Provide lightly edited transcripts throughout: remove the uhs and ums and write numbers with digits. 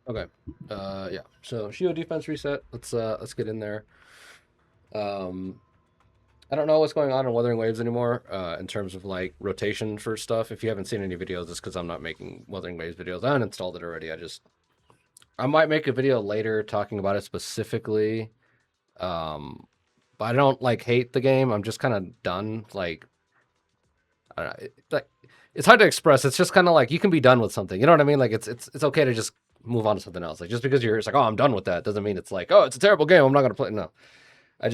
Okay. Yeah. So Shield defense reset. Let's get in there. Um, I don't know what's going on in Wuthering Waves anymore. In terms of like rotation for stuff. If you haven't seen any videos, it's because I'm not making Wuthering Waves videos. I uninstalled it already. I might make a video later talking about it specifically. Um, but I don't like hate the game. I'm just kind of done. Like I don't know. Like it's hard to express. It's just kind of like you can be done with something. You know what I mean? Like it's okay to just move on to something else. Like just because you're it's like, oh, I'm done with that doesn't mean it's like, oh, it's a terrible game. I'm not gonna play. No, I've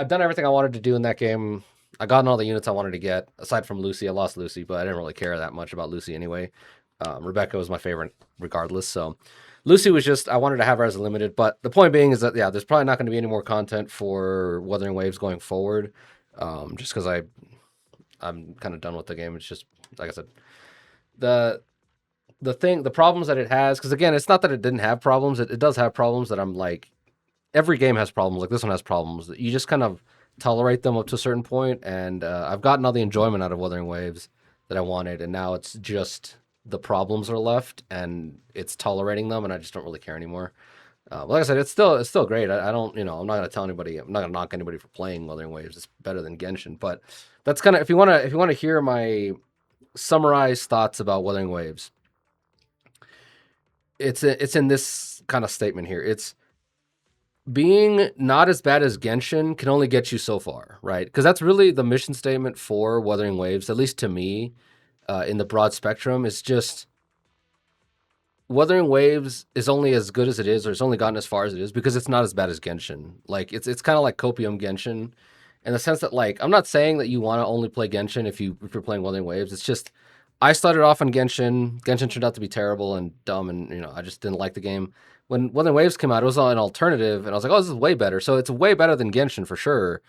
done everything I wanted to do in that game. I gotten all the units I wanted to get. Aside from Lucy, I lost Lucy, but I didn't really care that much about Lucy anyway. Rebecca was my favorite regardless. So Lucy was just I wanted to have her as a limited. But the point being is that yeah, there's probably not going to be any more content for Wuthering Waves going forward. Just because I'm kind of done with the game. It's just like I said, the the problems that it has. Because again, it's not that it didn't have problems. It does have problems that I'm like every game has problems. Like this one has problems. You just kind of tolerate them up to a certain point, and I've gotten all the enjoyment out of Wuthering Waves that I wanted, and now it's just the problems are left, and it's tolerating them, and I just don't really care anymore. But like I said, it's still great. I don't I'm not gonna tell anybody. I'm not gonna knock anybody for playing Wuthering Waves. It's better than Genshin, but that's kind of if you wanna hear my summarized thoughts about Wuthering Waves, it's in this kind of statement here. It's being not as bad as Genshin can only get you so far, right? Because that's really the mission statement for Wuthering Waves, at least to me, in the broad spectrum. It's just Wuthering Waves is only as good as it is, or it's only gotten as far as it is because it's not as bad as Genshin. Like it's kind of like Copium Genshin, in the sense that like I'm not saying that you want to only play Genshin if you're playing Wuthering Waves. It's just I started off on Genshin. Genshin turned out to be terrible and dumb, and I just didn't like the game. When Wuthering Waves came out, it was an alternative, and I was like, oh, this is way better. So it's way better than Genshin for sure.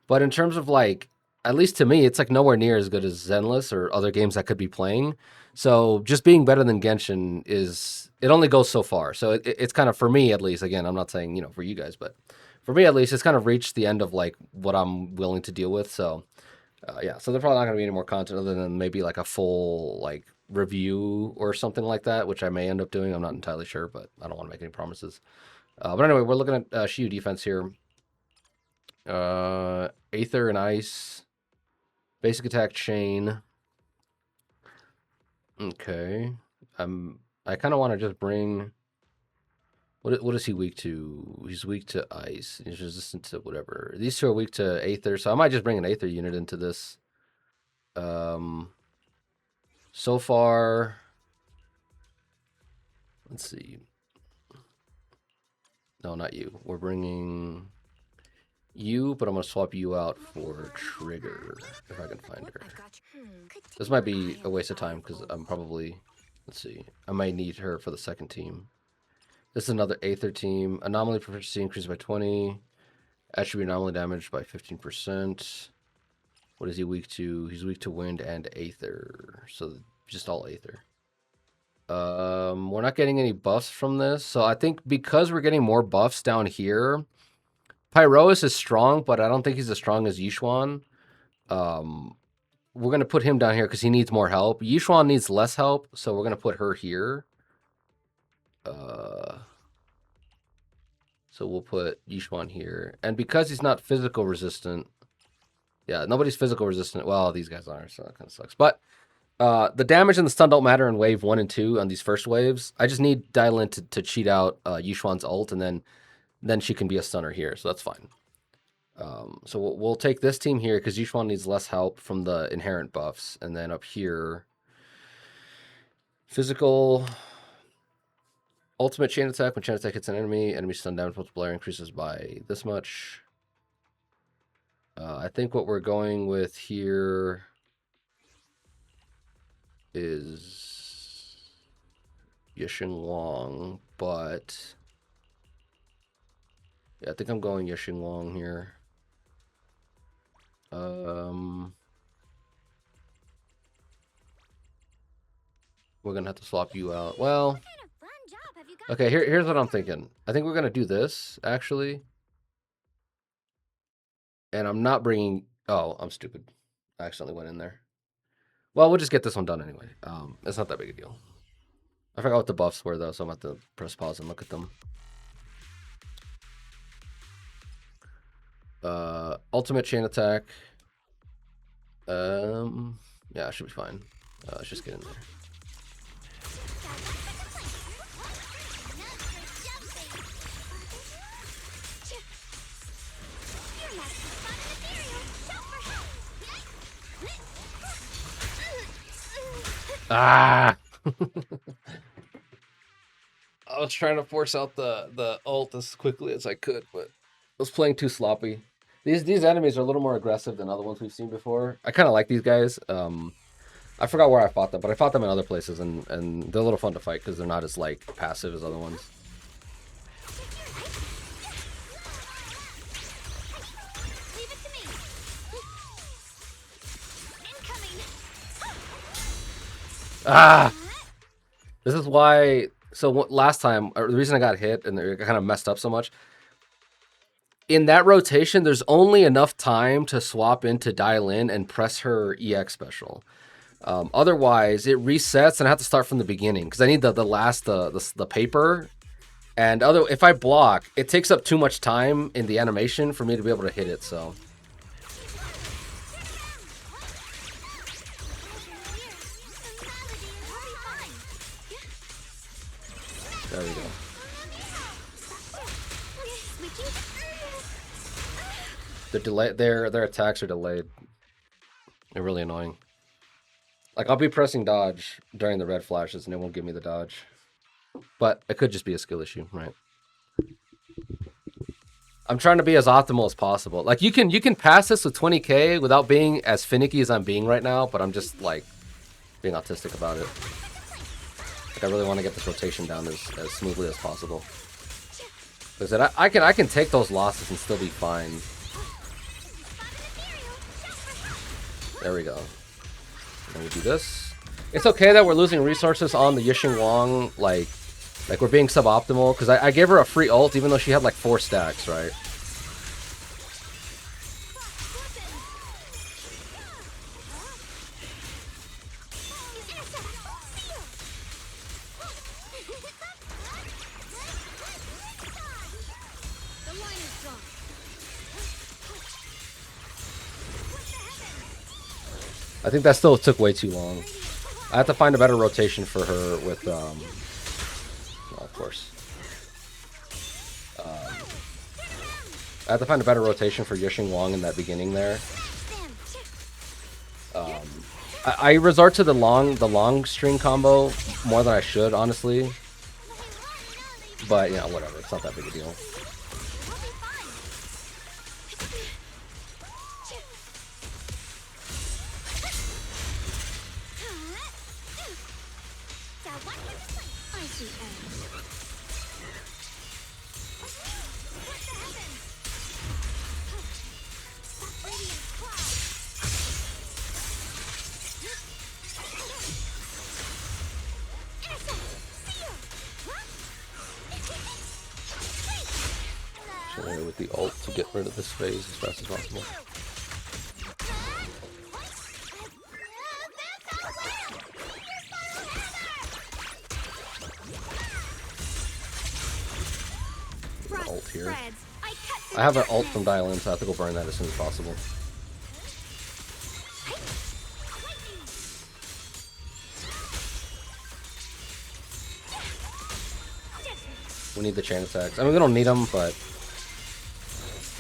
But in terms of like, at least to me, it's like nowhere near as good as Zenless or other games I could be playing. So just being better than Genshin is it only goes so far. So it's kind of for me at least. Again, I'm not saying for you guys, but for me at least, it's kind of reached the end of like what I'm willing to deal with. So yeah, so there's probably not going to be any more content other than maybe like a full like review or something like that, which I may end up doing. I'm not entirely sure, but I don't want to make any promises. But anyway, we're looking at Shiyu defense here. Aether and Ice. Basic attack chain. Okay. I kind of want to just bring. What is he weak to? He's weak to ice. He's resistant to whatever. These two are weak to Aether, so I might just bring an Aether unit into this. Um, so far, let's see. No, not you. We're bringing you, but I'm gonna swap you out for Trigger if I can find her. This might be a waste of time because I'm probably. Let's see. I might need her for the second team. This is another Aether team. Anomaly proficiency increased by 20. Attribute anomaly damage by 15%. What is he weak to? He's weak to wind and Aether. So just all Aether. We're not getting any buffs from this. So I think because we're getting more buffs down here, Pyrois is strong, but I don't think he's as strong as Yishuan. Um, we're going to put him down here because he needs more help. Yishuan needs less help, so we're going to put her here. Uh, so we'll put Yishuan here. And because he's not physical resistant, yeah, nobody's physical resistant. Well, these guys are, so that kind of sucks. But the damage and the stun don't matter in wave 1 and 2 on these first waves. I just need Dylan to cheat out Yishuan's ult, and then she can be a stunner here, so that's fine. So we'll take this team here because Yishuan needs less help from the inherent buffs. And then up here, physical, ultimate chain attack. When chain attack hits an enemy stun damage multiplier increases by this much. I think what we're going with here is Yixing Wong, but yeah, I think I'm going Yixing Wong here. We're gonna have to swap you out. Well, okay. Here's what I'm thinking. I think we're gonna do this actually, and I'm not bringing. Oh, I'm stupid. I accidentally went in there. Well, we'll just get this one done anyway. It's not that big a deal. I forgot what the buffs were though, so I'm about to press pause and look at them. Ultimate chain attack. Yeah, should be fine. Let's just get in there. Ah! I was trying to force out the ult as quickly as I could, but I was playing too sloppy. These enemies are a little more aggressive than other ones we've seen before. I kind of like these guys. I forgot where I fought them, but I fought them in other places, and they're a little fun to fight because they're not as like passive as other ones. Ah! This is why. So last time, the reason I got hit and it kind of messed up so much. In that rotation, there's only enough time to swap into dial in and press her EX special. Otherwise, it resets and I have to start from the beginning because I need the last the paper. And if I block, it takes up too much time in the animation for me to be able to hit it. So. There we go. Their attacks are delayed. They're really annoying. Like I'll be pressing dodge during the red flashes and it won't give me the dodge. But it could just be a skill issue, right? I'm trying to be as optimal as possible. Like you can pass this with 20k without being as finicky as I'm being right now, but I'm just like being autistic about it. Like I really want to get this rotation down as smoothly as possible. Because I can take those losses and still be fine. There we go. And we do this. It's okay that we're losing resources on the Yixing Wang, like we're being suboptimal, because I gave her a free ult even though she had like 4 stacks, right? I think that still took way too long. I have to find a better rotation for her with, well, of course. I have to find a better rotation for Yixing Wang in that beginning there. I resort to the long string combo more than I should, honestly. But, you know, whatever. It's not that big a deal. With the ult to get rid of this phase as fast as possible. Ult here. I have an ult from dial in, so I have to go burn that as soon as possible. We need the chain attacks. I mean, we don't need them, but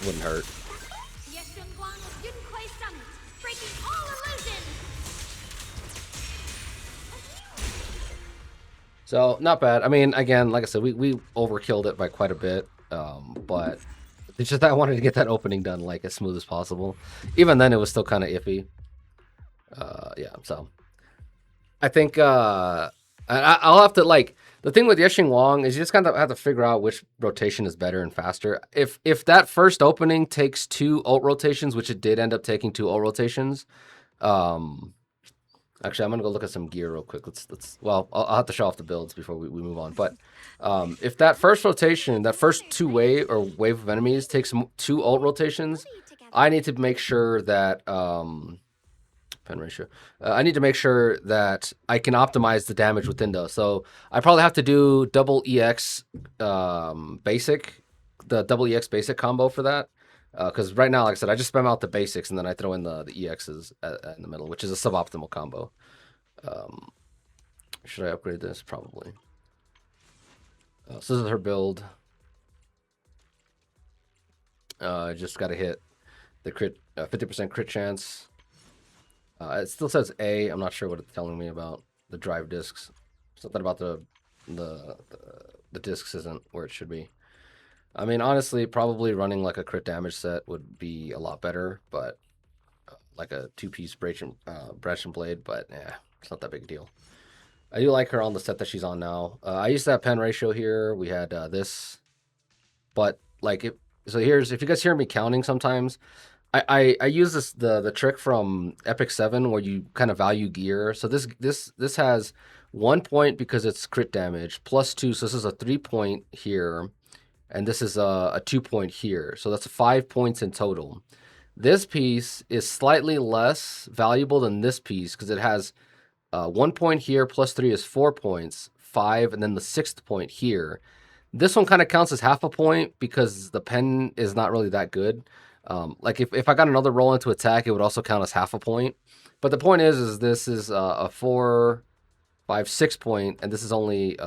wouldn't hurt. So, not bad. I mean, again, like I said, we overkilled it by quite a bit, but it's just that I wanted to get that opening done like as smooth as possible. Even then, it was still kind of iffy. Yeah, so I think I'll have to, like, the thing with Yixing Wang is you just kind of have to figure out which rotation is better and faster. If that first opening takes 2 ult rotations, which it did end up taking 2 ult rotations, actually, I'm gonna go look at some gear real quick. Well, I'll have to show off the builds before we move on. But if that first rotation, that first 2 wave of enemies takes 2 ult rotations, I need to make sure that pen ratio. I need to make sure that I can optimize the damage with Indo. So I probably have to do double EX basic, the double EX basic combo for that. Because right now, like I said, I just spam out the basics and then I throw in the EXs in the middle, which is a suboptimal combo. Should I upgrade this? Probably. So this is her build. Just got to hit the crit, 50% crit chance. It still says A. I'm not sure what it's telling me about the drive discs. Something about the discs isn't where it should be. I mean, honestly, probably running like a crit damage set would be a lot better, but like a two-piece branch and blade, but yeah, it's not that big a deal. I do like her on the set that she's on now. I used that pen ratio here. We had this, but like so here's, if you guys hear me counting sometimes, I use the trick from Epic 7 where you kind of value gear. So this has 1 point because it's crit damage, +2, so this is a 3 point here, and this is a 2 point here. So that's 5 points in total. This piece is slightly less valuable than this piece because it has 1 point here, +3 is 4 points, 5, and then the 6th point here. This one kind of counts as half a point because the pen is not really that good. Like if I got another roll into attack, it would also count as half a point. But the point is this is a 4, 5, 6 point, and this is only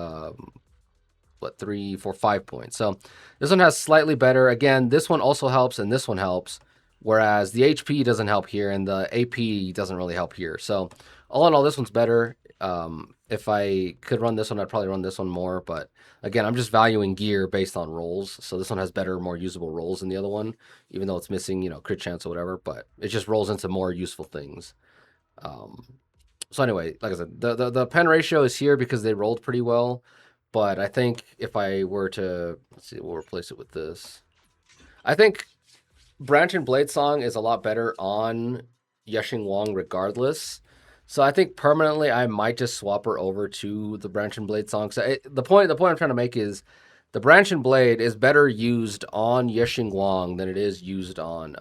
3, 4, 5 points. So this one has slightly better. Again, this one also helps, and this one helps, whereas the HP doesn't help here, and the AP doesn't really help here. So all in all, this one's better. If I could run this one, I'd probably run this one more, but again, I'm just valuing gear based on rolls. So this one has better, more usable rolls than the other one, even though it's missing, you know, crit chance or whatever, but it just rolls into more useful things. So anyway, like I said, the pen ratio is here because they rolled pretty well, but I think if I were to, let's see, we'll replace it with this. I think Branch and Blade Song is a lot better on Yeshing Wong regardless. So I think permanently I might just swap her over to the Branch and Blade Song. So the point I'm trying to make is the Branch and Blade is better used on Yeshing Wong than it is used on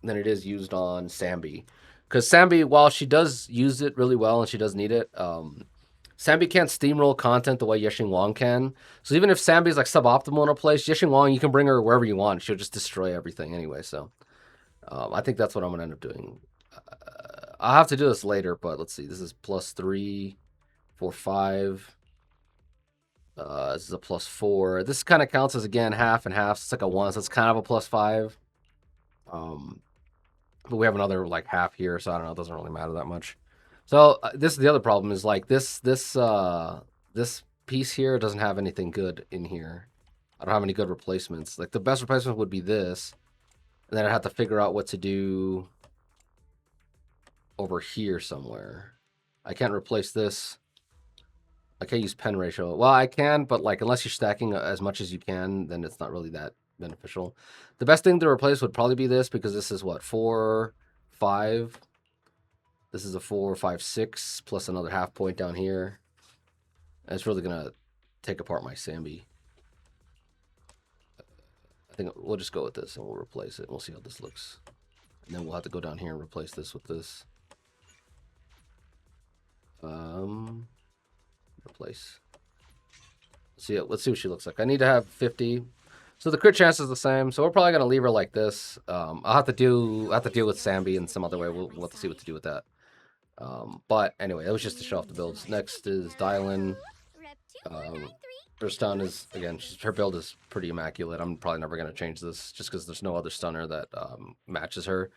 Sambi. Because Sambi, while she does use it really well and she does need it, Sambi can't steamroll content the way Yeshing Wong can. So even if Sambi's like suboptimal in a place, Yeshing Wong, you can bring her wherever you want. She'll just destroy everything anyway. So I think that's what I'm going to end up doing. I'll have to do this later, but let's see. This is +3, 4, 5. This is a +4. This kind of counts as, again, half and half. So it's like a 1, so it's kind of a +5. But we have another like half here, so I don't know. It doesn't really matter that much. So this is the other problem is like this piece here doesn't have anything good in here. I don't have any good replacements. Like the best replacement would be this, and then I'd have to figure out what to do over here somewhere. I can't replace this. I can't use pen ratio. Well, I can, but like unless you're stacking as much as you can, then it's not really that beneficial. The best thing to replace would probably be this because this is what, 4, 5. This is a 4, 5, 6 plus another half point down here. And it's really gonna take apart my Sambi. I think we'll just go with this and we'll replace it. We'll see how this looks. And then we'll have to go down here and replace this with this. Replace. Let's see what she looks like. I need to have 50. So the crit chance is the same. So we're probably gonna leave her like this. I'll have to deal with Sambi in some other way. We'll have to see what to do with that. But anyway, it was just to show off the builds. Next is Dylan. Her stun is, again, her build is pretty immaculate. I'm probably never gonna change this just because there's no other stunner that matches her.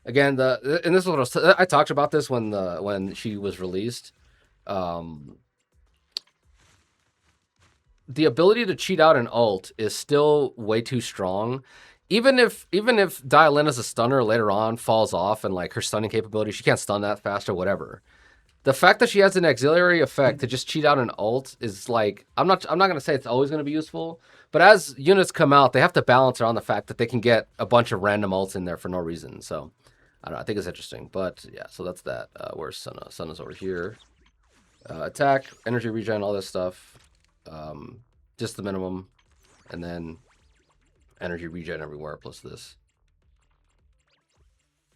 Again, and this is what I talked about this when she was released. The ability to cheat out an ult is still way too strong. Even if Dialyn as a stunner later on falls off and like her stunning capability, she can't stun that fast or whatever. The fact that she has an auxiliary effect to just cheat out an ult is like, I'm not gonna say it's always gonna be useful, but as units come out, they have to balance around the fact that they can get a bunch of random ults in there for no reason. So I don't know, I think it's interesting. But yeah, so that's that. Where's Senna? Senna's over here. Attack, energy regen, all this stuff. Just the minimum, and then energy regen everywhere plus this.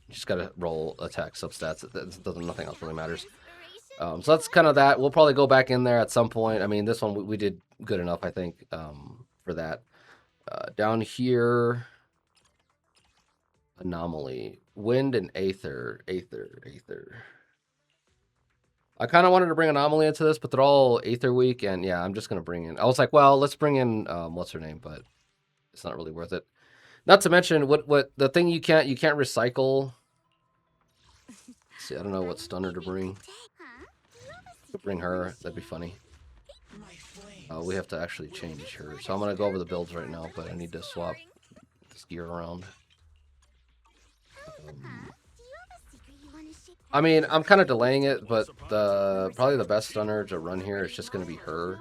You just gotta roll attack substats. It doesn't. Nothing else really matters. So that's kind of that. We'll probably go back in there at some point. I mean, this one we did good enough, I think, for that. Down here, anomaly, wind and aether. I kind of wanted to bring anomaly into this, but they're all aether weak, and yeah, I'm just gonna bring in. I was like, well, let's bring in what's her name, but it's not really worth it. Not to mention what the thing you can't recycle. Let's see, I don't know what stunner to bring. Bring her. That'd be funny. We have to actually change her, so I'm gonna go over the builds right now, but I need to swap this gear around. I mean, I'm kind of delaying it, but probably the best stunner to run here is just gonna be her.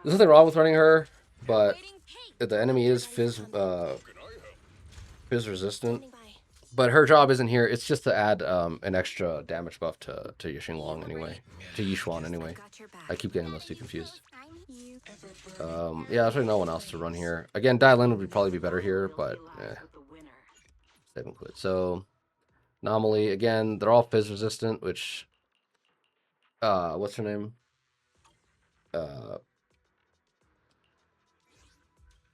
There's nothing wrong with running her, but the enemy is fizz resistant. But her job isn't here. It's just to add an extra damage buff to Yixinglong anyway. To Yixuan anyway. I keep getting those two confused. Yeah, there's really no one else to run here. Again, Dylan would probably be better here, but eh. 7 quid. So, anomaly, again, they're all fizz resistant, which... what's her name?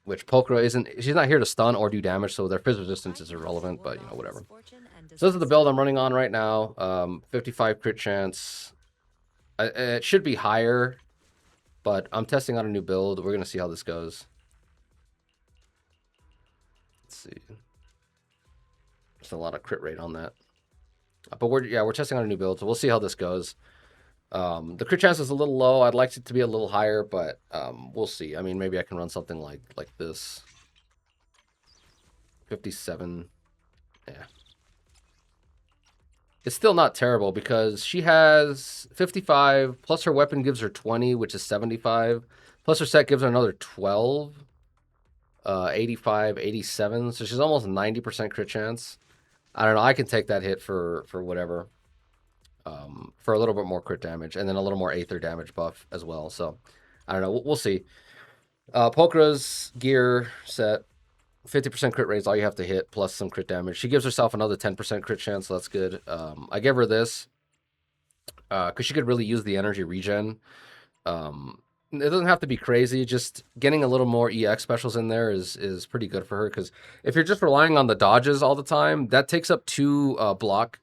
Which Pokra isn't, she's not here to stun or do damage, so their fizz resistance is irrelevant, but, you know, whatever. So this is the build I'm running on right now. 55 crit chance. It should be higher, but I'm testing out a new build. We're going to see how this goes. Let's see. There's a lot of crit rate on that. But we're testing out a new build, so we'll see how this goes. The crit chance is a little low. I'd like it to be a little higher, but we'll see. I mean, maybe I can run something like this. 57. Yeah. It's still not terrible because she has 55, plus her weapon gives her 20, which is 75. Plus her set gives her another 12. 85, 87. So she's almost 90% crit chance. I don't know. I can take that hit for whatever. For a little bit more crit damage, and then a little more aether damage buff as well. So, I don't know. We'll see. Pokra's gear set, 50% crit rate is all you have to hit, plus some crit damage. She gives herself another 10% crit chance, so that's good. I gave her this, because she could really use the energy regen. It doesn't have to be crazy. Just getting a little more EX specials in there is pretty good for her, because if you're just relying on the dodges all the time, that takes up 2 block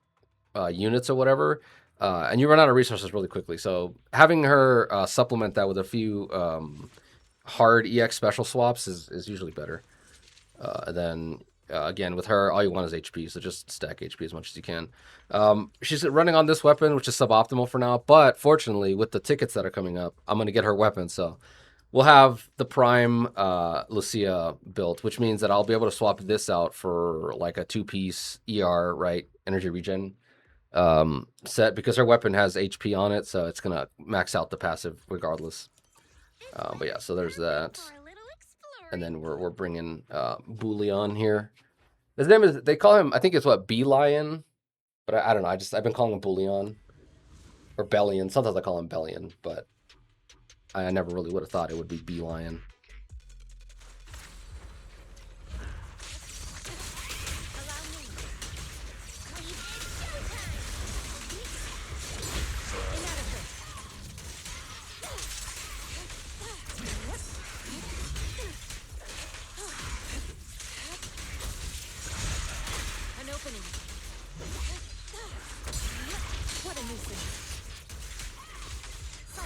units or whatever, and you run out of resources really quickly. So having her supplement that with a few hard EX special swaps is usually better. And then again, with her, all you want is HP, so just stack HP as much as you can. She's running on this weapon, which is suboptimal for now, but fortunately, with the tickets that are coming up, I'm going to get her weapon, so we'll have the Prime Lucia built, which means that I'll be able to swap this out for like a 2-piece ER, right, energy regen set, because her weapon has HP on it, so it's gonna max out the passive regardless. But yeah, so there's that. And then we're bringing Bully on here. His name is, they call him, I think it's what, Bee-Lion, but I don't know. I've been calling him Bullion or Bellion. Sometimes I call him Bellion, but I never really would have thought it would be Bee-Lion.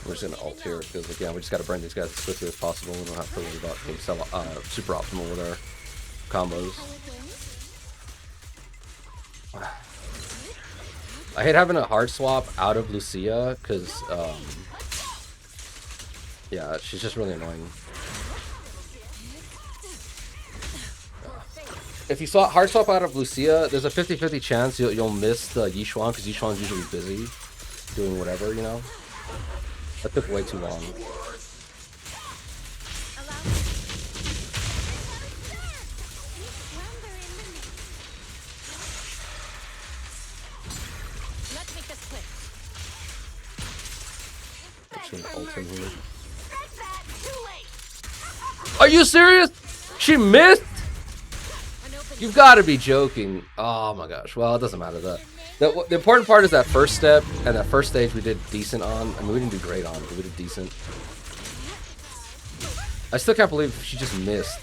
We're just gonna ult here because again, we just gotta burn these guys as quickly as possible. We don't have to worry about being super optimal with our combos. I hate having a hard swap out of Lucia because yeah, she's just really annoying. If you hard swap out of Lucia, there's a 50-50 chance you'll miss the Yixuan, because Yixuan's usually busy doing whatever, you know? That took way too long. Ult him here. Are you serious? She missed? You've got to be joking. Oh my gosh. Well, it doesn't matter. The important part is that first step and that first stage we did decent on. I mean, we didn't do great on, but we did decent. I still can't believe she just missed.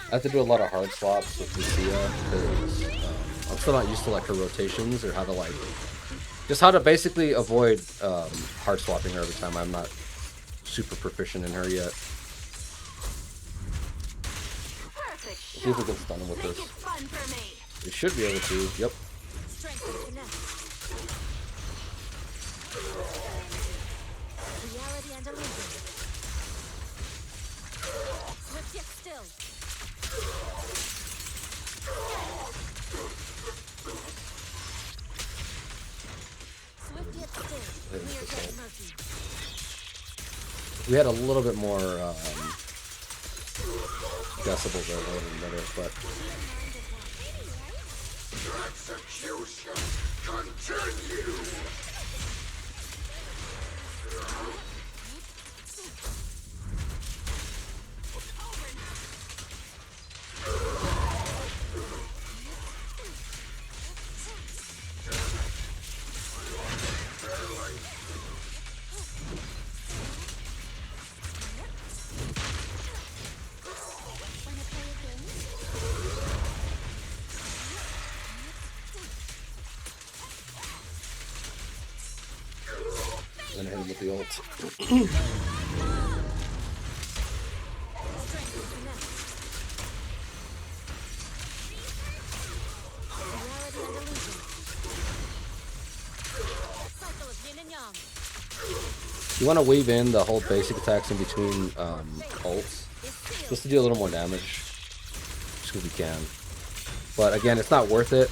I have to do a lot of hard swaps with Lucia because I'm still not used to like her rotations or how to like just how to basically avoid hard swapping her every time. I'm not super proficient in her yet. See if we can stun him with this. We should be able to. Yep. We had a little bit more decibels there, would have been better, but execution continue. And hit him with the ult. You want to weave in the whole basic attacks in between ults, just to do a little more damage, just because you can. But again, it's not worth it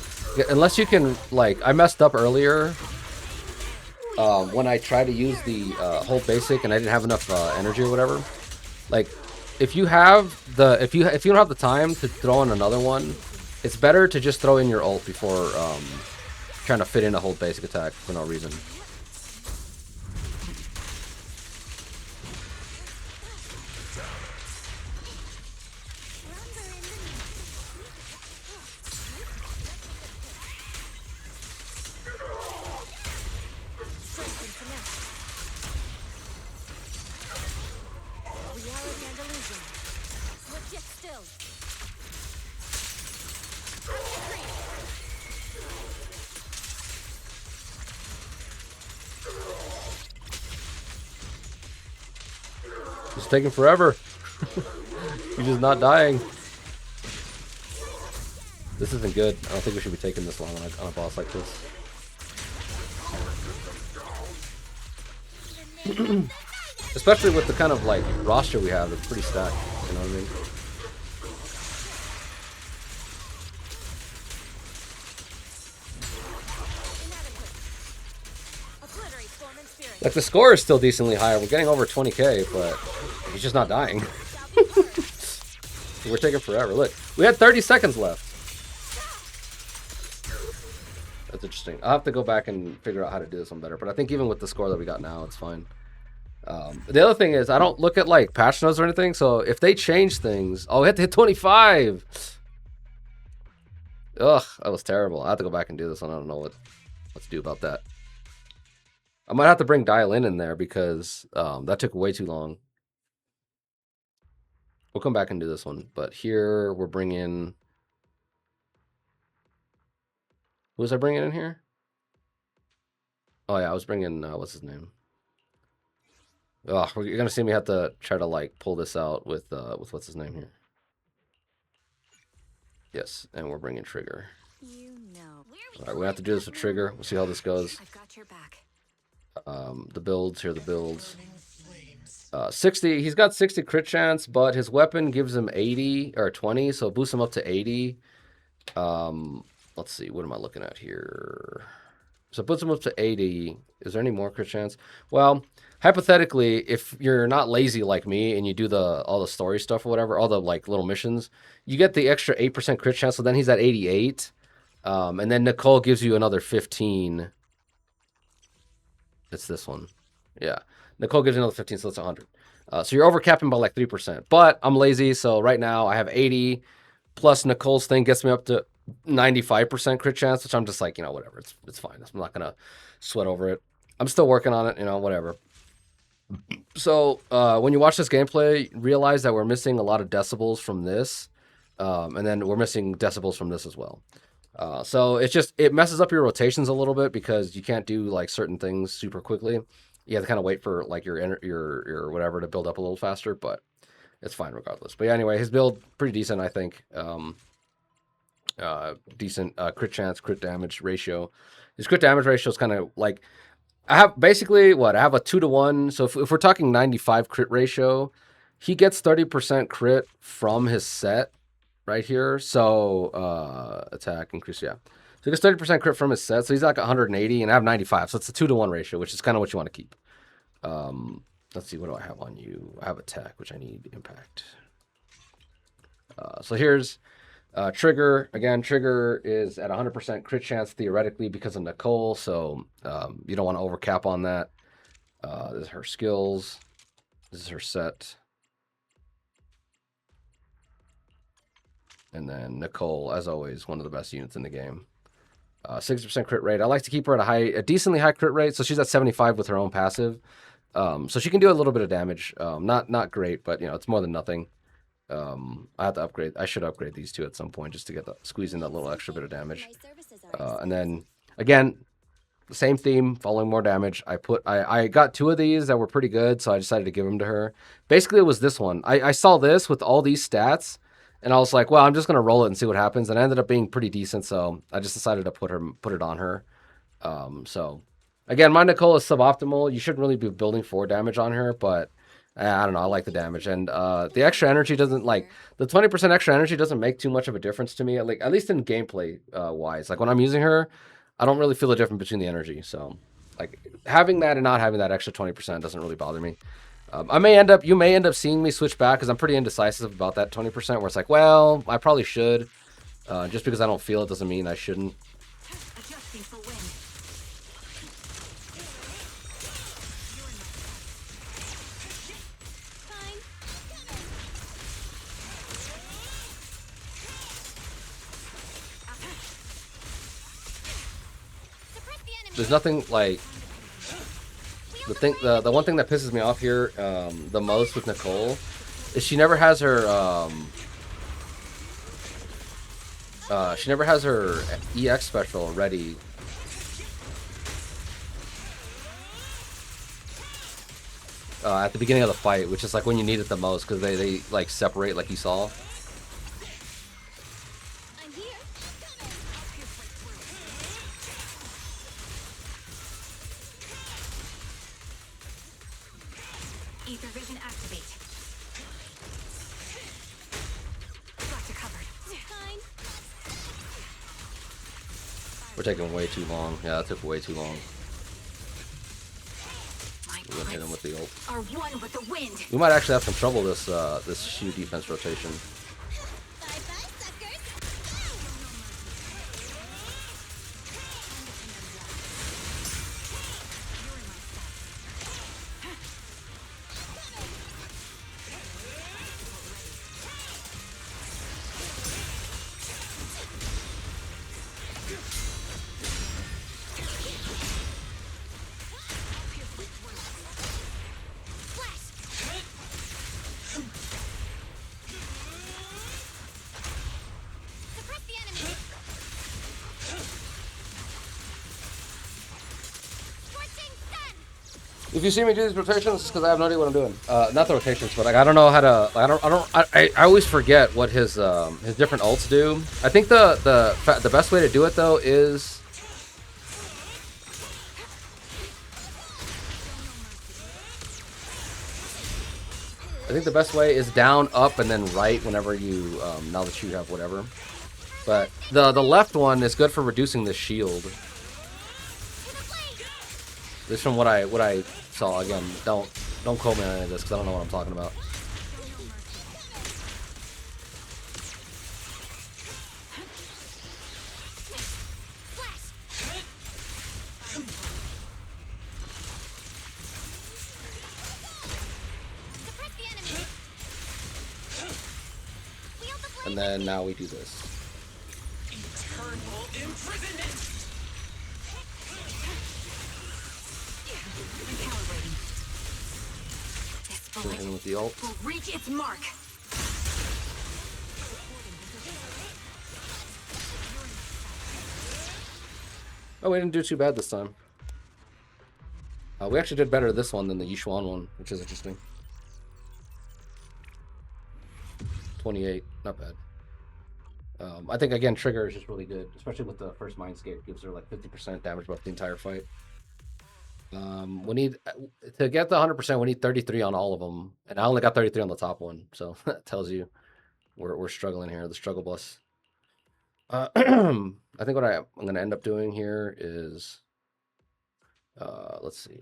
unless you can. Like, I messed up earlier when I tried to use the whole basic and I didn't have enough energy or whatever. Like, if you don't have the time to throw in another one, it's better to just throw in your ult before trying to fit in a whole basic attack for no reason. It's taking forever. You're just not dying. This isn't good. I don't think we should be taking this long on a boss like this. Especially with the kind of like roster we have, it's pretty stacked. You know what I mean? Like, the score is still decently higher. We're getting over 20k, but he's just not dying. We're taking forever. Look, we had 30 seconds left. That's interesting. I'll have to go back and figure out how to do this one better. But I think even with the score that we got now, it's fine. The other thing is, I don't look at like patch notes or anything. So if they change things, oh, we have to hit 25. Ugh, that was terrible. I have to go back and do this one. I don't know what to do about that. I might have to bring Dial in there because that took way too long. We'll come back and do this one. But here we're bringing... Who was I bringing in here? Oh, yeah, I was bringing... what's his name? Oh, you're gonna see me have to try to like pull this out with what's his name here. Yes, and we're bringing Trigger. All right, we have to do this with Trigger. We'll see how this goes. I've got your back. The builds here, the builds. 60. He's got 60 crit chance, but his weapon gives him 80 or 20, so boost him up to 80. Let's see. What am I looking at here? So it puts him up to 80. Is there any more crit chance? Well, hypothetically, if you're not lazy like me and you do all the story stuff or whatever, all the like little missions, you get the extra 8% crit chance. So then he's at 88. And then Nicole gives you another 15. It's this one. Yeah. Nicole gives you another 15, so that's 100. So you're overcapping by like 3%. But I'm lazy, so right now I have 80. Plus Nicole's thing gets me up to 95% crit chance, which I'm just like, whatever. It's fine. I'm not going to sweat over it. I'm still working on it, whatever. So when you watch this gameplay, realize that we're missing a lot of decibels from this. And then we're missing decibels from this as well. So it messes up your rotations a little bit because you can't do like certain things super quickly. You have to kind of wait for like your whatever to build up a little faster, but it's fine regardless. But yeah, anyway, his build pretty decent, I think. Decent crit chance, crit damage ratio. His crit damage ratio is kind of like I have basically I have a 2-to-1. So if we're talking 95 crit ratio, he gets 30% crit from his set right here. So attack increase, yeah. So he gets 30% crit from his set. So he's like 180, and I have 95. So it's a 2-to-1 ratio, which is kind of what you want to keep. Let's see, what do I have on you? I have attack, which I need impact. So here's Trigger. Again, Trigger is at 100% crit chance theoretically because of Nicole. So you don't want to overcap on that. This is her skills. This is her set. And then Nicole, as always, one of the best units in the game. 60% crit rate. I like to keep her at a decently high crit rate. So she's at 75 with her own passive. So she can do a little bit of damage. Not great, but it's more than nothing. I have to upgrade. I should upgrade these two at some point just to get squeeze in that little extra bit of damage. And then again, the same theme, following more damage. I got 2 of these that were pretty good, so I decided to give them to her. Basically, it was this one. I saw this with all these stats, and I was like, well, I'm just gonna roll it and see what happens. And it ended up being pretty decent, so I just decided to put it on her. So again, my Nicole is suboptimal. You shouldn't really be building 4 damage on her, but I don't know. I like the damage, and the extra energy doesn't like the 20% extra energy doesn't make too much of a difference to me. Like at least in gameplay wise, like when I'm using her, I don't really feel the difference between the energy. So like having that and not having that extra 20% doesn't really bother me. You may end up seeing me switch back because I'm pretty indecisive about that 20%. Where it's like, well, I probably should. Just because I don't feel it doesn't mean I shouldn't. There's nothing like the one thing that pisses me off here the most with Nicole is she never has her EX special ready. At the beginning of the fight, which is like when you need it the most because they like separate like you saw. Ether vision activate. Got you covered. We're taking way too long. Yeah, that took way too long. We're gonna hit him with the ult. Are one with the wind. We might actually have some trouble this Shiyu defense rotation. If you see me do these rotations, it's because I have no idea what I'm doing. Not the rotations, but like I don't know how to. I always forget what his different ults do. I think the best way to do it though is. I think the best way is down, up, and then right whenever you now that you have whatever. But the left one is good for reducing the shield. This from what I saw. Again, don't quote me on any of this because I don't know what I'm talking about. And then now we do this. Eternal imprisonment. With the ult. Will reach its mark. Oh, we didn't do too bad this time. We actually did better this one than the Yishuan one, which is interesting. 28, not bad. I think again, trigger is just really good, especially with the first Mindscape. Gives her like 50% damage buff the entire fight. We need to get the 100%. We need 33 on all of them, and I only got 33 on the top one, so that tells you we're struggling here. The struggle bus. I think what I'm going to end up doing here is, let's see.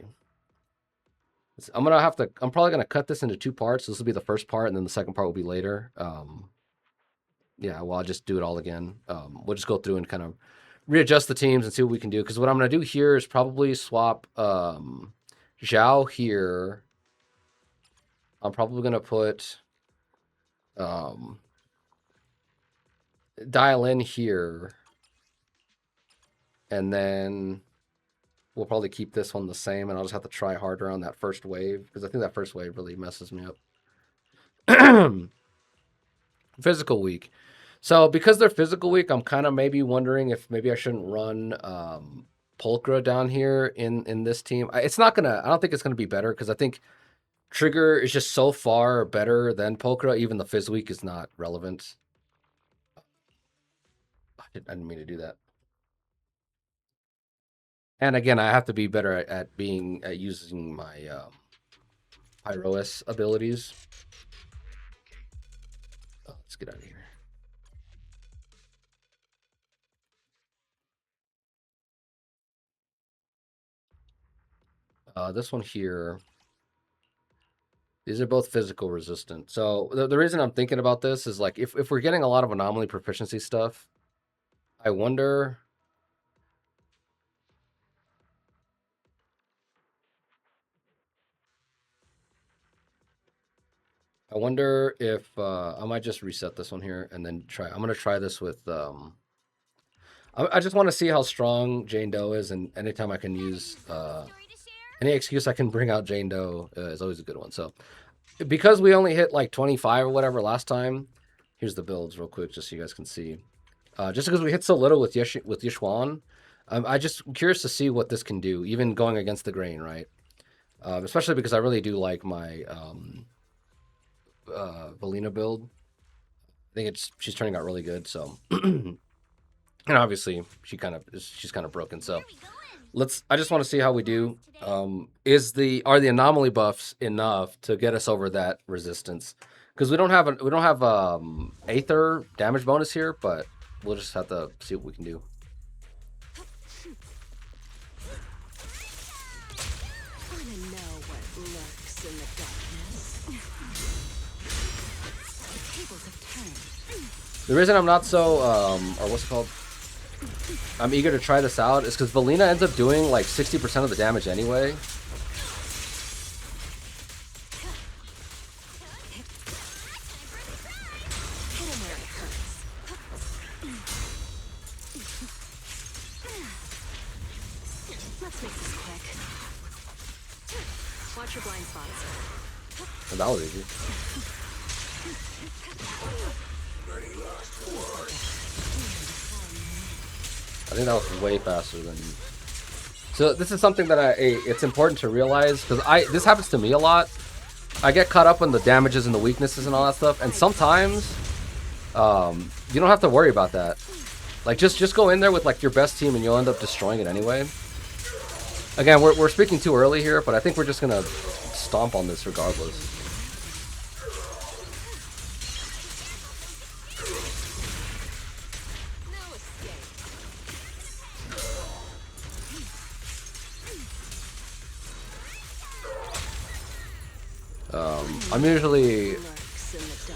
I'm probably gonna cut this into 2 parts. This will be the first part, and then the second part will be later. Yeah, well, I'll just do it all again. We'll just go through and kind of readjust the teams and see what we can do. Because what I'm gonna do here is probably swap Zhao here. I'm probably gonna put Dial in here, and then we'll probably keep this one the same, and I'll just have to try harder on that first wave, because I think that first wave really messes me up. Physical week. So because they're physical week, I'm kind of maybe wondering if maybe I shouldn't run Pulchra down here in this team. I don't think it's gonna be better, because I think Trigger is just so far better than Pulchra. Even the Fizz week is not relevant. I didn't mean to do that. And again, I have to be better at using my Pyrois abilities. Oh, let's get out of here. This one here. These are both physical resistant. So the reason I'm thinking about this is like if we're getting a lot of anomaly proficiency stuff, I wonder. I wonder if I might just reset this one here and then try. I'm gonna try this with. I just want to see how strong Jane Doe is, and anytime I can use any excuse I can bring out Jane Doe is always a good one. So because we only hit like 25 or whatever last time, here's the builds real quick just so you guys can see. Just because we hit so little with Yishuan, I just curious to see what this can do, even going against the grain, right? Especially because I really do like my Valina build. I think she's turning out really good. So, and obviously she's kind of broken. So I just want to see how we do. Are the anomaly buffs enough to get us over that resistance? Because we don't have Aether damage bonus here, but we'll just have to see what we can do. The reason I'm not so, or what's it called? I'm eager to try this out is because Valina ends up doing like 60% of the damage anyway. Let's make this quick. Watch your blind spots. Oh, that was easy. I think that was way faster than. So this is something that it's important to realize, because this happens to me a lot. I get caught up on the damages and the weaknesses and all that stuff, and sometimes you don't have to worry about that. Like just go in there with like your best team and you'll end up destroying it anyway. Again, we're speaking too early here, but I think we're just gonna stomp on this regardless.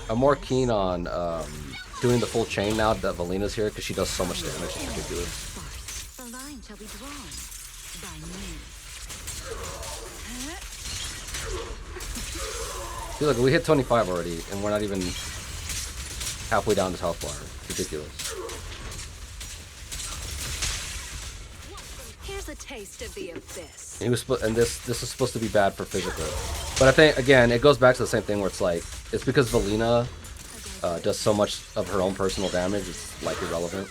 I'm more keen on doing the full chain now that Valina's here, because she does so much damage. It's ridiculous. The line shall be drawn by me. See, look, we hit 25 already, and we're not even halfway down this health bar. Ridiculous. Here's a taste of the abyss. And this is supposed to be bad for physical, but I think again it goes back to the same thing where it's like it's because Valina does so much of her own personal damage. It's like irrelevant.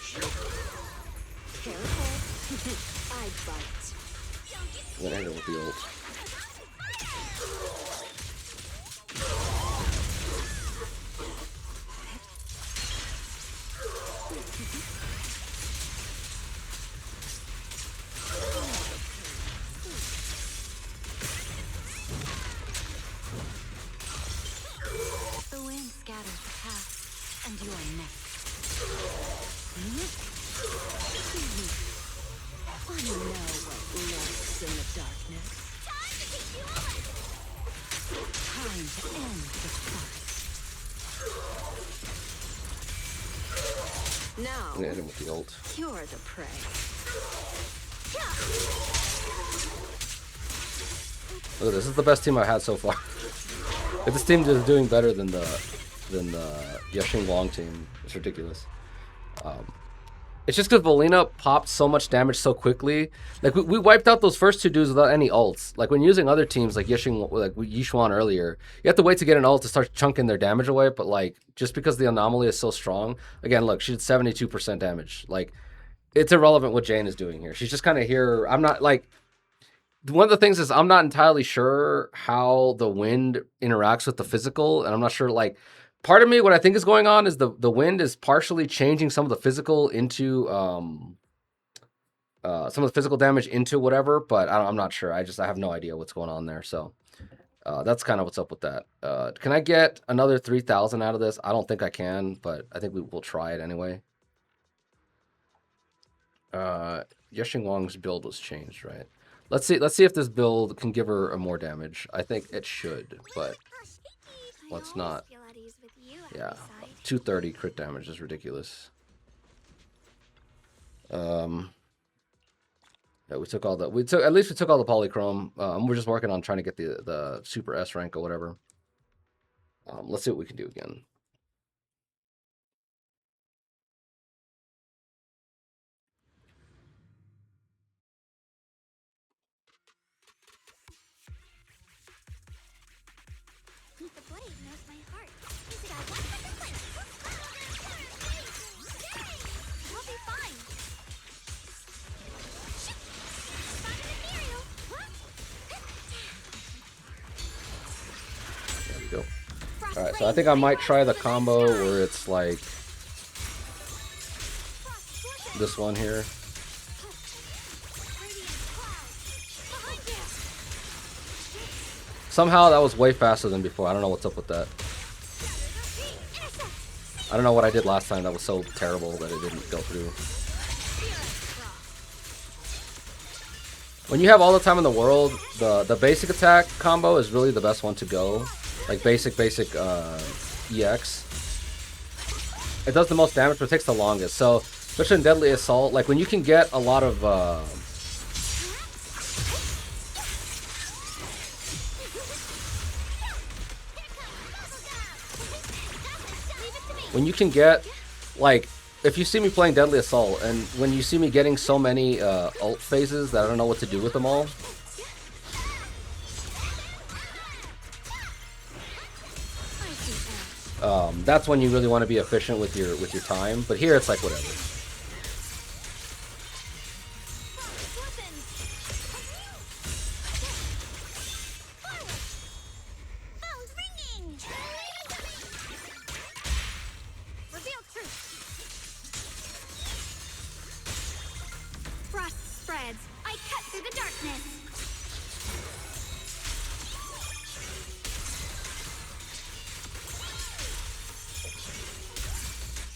I bite. I'm gonna hit her with the ult. The wind scatters the path, and you are next. Want to know what lurks in the darkness? Time to end the fight. Now, I'm gonna hit him with the ult. you're the prey. Look, this is the best team I've had so far. If this team is doing better than the Yashing Wong team, it's ridiculous. It's just because Valina popped so much damage so quickly. Like we wiped out those first two dudes without any ults. Like when using other teams like Yixuan earlier, you have to wait to get an ult to start chunking their damage away. But like just because the anomaly is so strong, again, look, she did 72% damage. Like it's irrelevant what Jane is doing here. She's just kind of here. I'm not like. One of the things is I'm not entirely sure how the wind interacts with the physical, and I'm not sure, like, part of me, what I think is going on is the wind is partially changing some of the physical into, some of the physical damage into whatever, but I'm not sure. I have no idea what's going on there, so that's kind of what's up with that. Can I get another 3,000 out of this? I don't think I can, but I think we will try it anyway. Yashing Wong's build was changed, right? Let's see if this build can give her more damage. I think it should, but let's not. Yeah, 230 crit damage is ridiculous. Yeah, we took all the at least we took all the polychrome. We're just working on trying to get the super S rank or whatever. Let's see what we can do again. Alright, so I think I might try the combo where it's like this one here. Somehow that was way faster than before. I don't know what's up with that. I don't know what I did last time that was so terrible that it didn't go through. When you have all the time in the world, the basic attack combo is really the best one to go. Like basic EX. It does the most damage, but it takes the longest. So, especially in Deadly Assault, like when you can get a lot of when you can get, like, if you see me playing Deadly Assault, and when you see me getting so many ult phases that I don't know what to do with them all. That's when you really want to be efficient with your time. But here it's like whatever. through the darkness.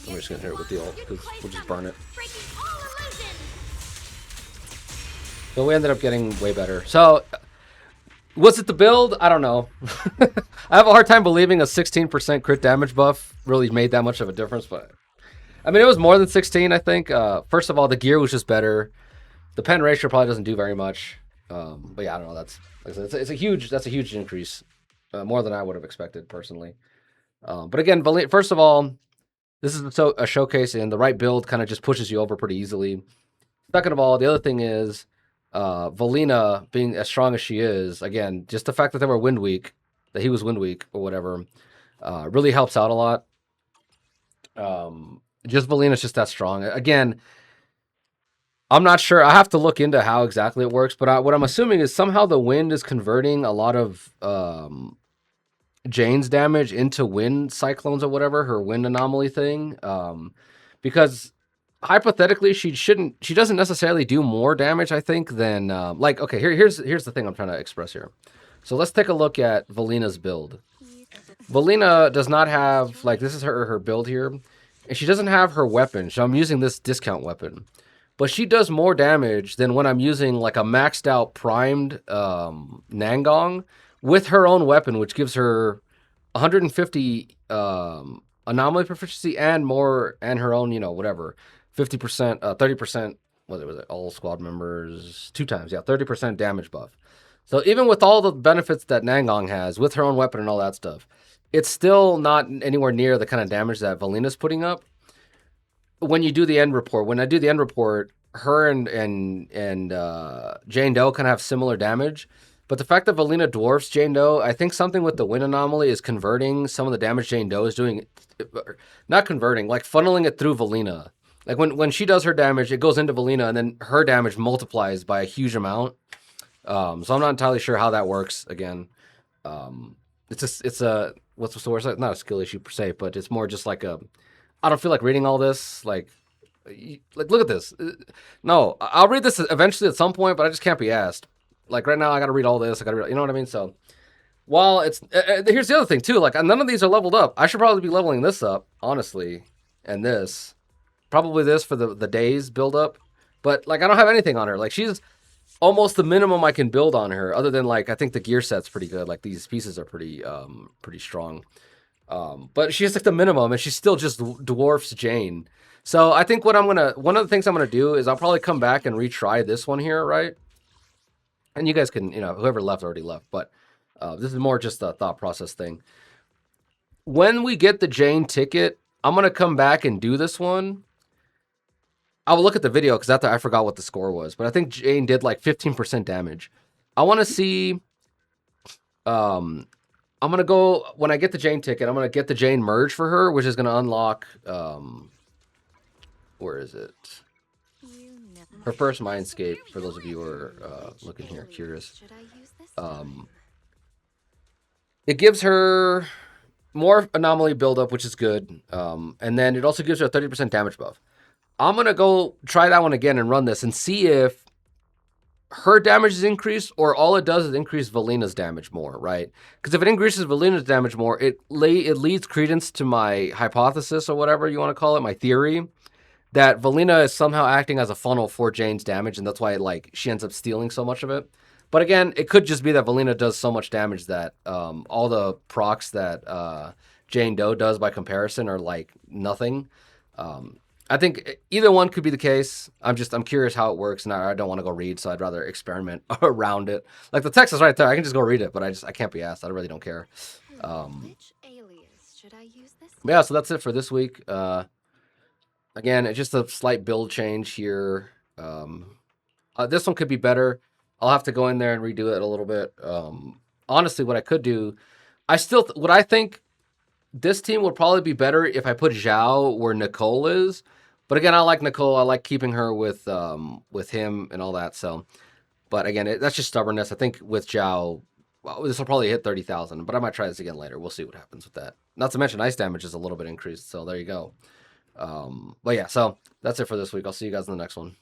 I'm just gonna hit it with the ult because we'll just burn it. Breaking all illusions. So we ended up getting way better. So was it the build? I don't know. I have a hard time believing a 16% crit damage buff really made that much of a difference, but I mean, it was more than 16, I think. First of all, the gear was just better. The pen ratio probably doesn't do very much. But yeah, I don't know. That's like I said, that's a huge increase, more than I would have expected personally. But again, first of all, this is a showcase, and the right build kind of just pushes you over pretty easily. Second of all, the other thing is Valina being as strong as she is. Again, just the fact that they were wind weak, that he was wind weak or whatever, really helps out a lot. Just Valina's just that strong. Again, I'm not sure. I have to look into how exactly it works, but what I'm assuming is somehow the wind is converting a lot of Jane's damage into wind cyclones or whatever, her wind anomaly thing. Because hypothetically, she doesn't necessarily do more damage, I think, than like, okay, here's the thing I'm trying to express here. So let's take a look at Valina's build. Valina does not have, like, this is her build here, and she doesn't have her weapon. So I'm using this discount weapon. But she does more damage than when I'm using like a maxed out primed Nangong with her own weapon, which gives her 150 anomaly proficiency and more, and her own, whatever, 50%, 30%, what was it, all squad members, 2 times, yeah, 30% damage buff. So even with all the benefits that Nangong has, with her own weapon and all that stuff, it's still not anywhere near the kind of damage that Valina's putting up. When you do the end report, when I do the end report, her and Jane Doe kind of have similar damage, but the fact that Valina dwarfs Jane Doe, I think something with the wind anomaly is converting some of the damage Jane Doe is doing, not converting, like funneling it through Valina. Like when she does her damage, it goes into Valina, and then her damage multiplies by a huge amount. So I'm not entirely sure how that works. Again, it's a what's the word? It's not a skill issue per se, but it's more just like a. I don't feel like reading all this. Like look at this. No, I'll read this eventually at some point, but I just can't be asked. Like right now, I got to read all this. I got to read, you know what I mean? So, while it's here's the other thing too. Like none of these are leveled up. I should probably be leveling this up, honestly, and this, probably this for the days build up. But like I don't have anything on her. Like she's almost the minimum I can build on her. Other than like I think the gear set's pretty good. Like these pieces are pretty strong. But she has like the minimum, and she still just dwarfs Jane. So I think one of the things I'm gonna do is I'll probably come back and retry this one here, right? And you guys can, whoever left already left, but this is more just a thought process thing. When we get the Jane ticket, I'm gonna come back and do this one. I will look at the video because after I forgot what the score was, but I think Jane did like 15% damage. I want to see. I'm going to go, when I get the Jane ticket, I'm going to get the Jane merge for her, which is going to unlock, where is it? Her first Mindscape, for those of you who are looking here, curious. It gives her more anomaly buildup, which is good. And then it also gives her a 30% damage buff. I'm going to go try that one again and run this and see if her damage is increased, or all it does is increase Valina's damage more, right? Because if it increases Valina's damage more, it leads credence to my hypothesis, or whatever you want to call it, my theory, that Valina is somehow acting as a funnel for Jane's damage, and that's why she ends up stealing so much of it. But again, it could just be that Valina does so much damage that all the procs that Jane Doe does by comparison are like nothing. I think either one could be the case. I'm curious how it works, and I don't want to go read, so I'd rather experiment around it. Like the text is right there. I can just go read it, but I can't be asked. I really don't care. Which alias should I use this? Yeah, so that's it for this week. Again, it's just a slight build change here. This one could be better. I'll have to go in there and redo it a little bit. Honestly, what I could do, what I think this team would probably be better if I put Zhao where Nicole is. But again, I like Nicole. I like keeping her with him and all that. So, but again, that's just stubbornness. I think with Zhao, this will probably hit 30,000. But I might try this again later. We'll see what happens with that. Not to mention ice damage is a little bit increased. So there you go. But yeah, so that's it for this week. I'll see you guys in the next one.